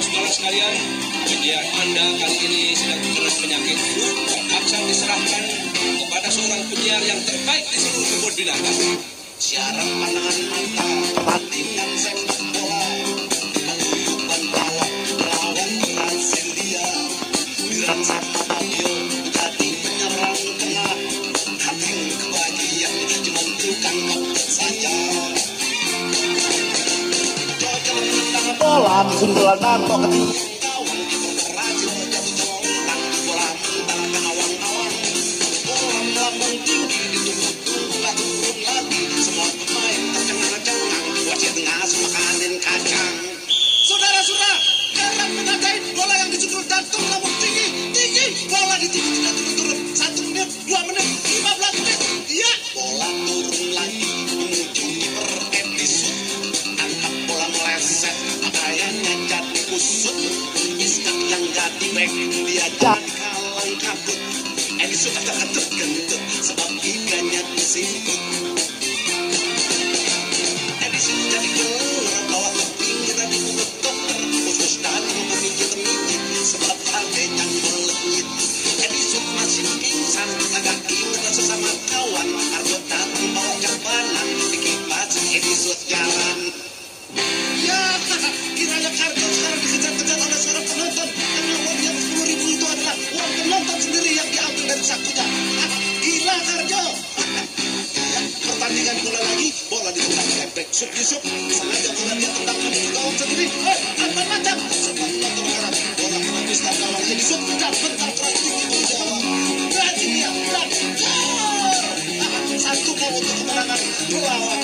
saudara sekalian, media Anda kali ini sedang terkena penyakit flu, terpaksa diserahkan kepada seorang penyiar yang terbaik di seluruh kebun binatang. Siaran pandangan mata, pertandingan sepak bola, penguyuban balap, lawan Brasilia, Miran sama Fabio jadi penyerang tengah, hateng kebagian cuma bukan kapten saja. Jojo menendang bola, sundulan Darto ketinggalan kawan, berhasil jatuh colongan, bola mentara ke awang-awang, bola melambung tinggi ditunggu-tunggu gak turun lagi. Semua pemain tercengang-cengang, wasit ngasih makanin kacang. Saudara-saudara, dalam menandai bola yang dicukul Darto melambung tinggi, bola ditinggi tidak turun-turun. 1 menit, 2 menit, 15 menit, ya bola turun lagi menuju kiper Edison. Angkat bola meleset, pakaiannya jadi kusut. Iskak yang jadi back, dia jadi kalang kabut. Edison agak kentut-kentut sebab giganya disimput. Edison jadi geler, bawa ke pinggir di mulut dokter. Khusus dan memijit-mijit sebab hatinya melejit. Edison masih pingsan, agak ingat sesama kawan. Argo datang bawa cabanan, dikipas Edison jalan. Ya, kiranya Karjo sekarang dikejar-kejar oleh seorang penonton. Karena uang yang 10.000 itu adalah uang penonton sendiri yang diambil dari sakunya. Gila Karjo. Ya, pertandingan dimulai lagi, bola ditendang oleh back Sup Yusuf. Sengaja bola dia tendang menuju gawang sendiri. Tanpa macam. Semua penonton harap bola menembus gawang Yusuf dan bentar keras tinggi di gawang. Brasilia dan gol. 1-0 untuk kemenangan melawan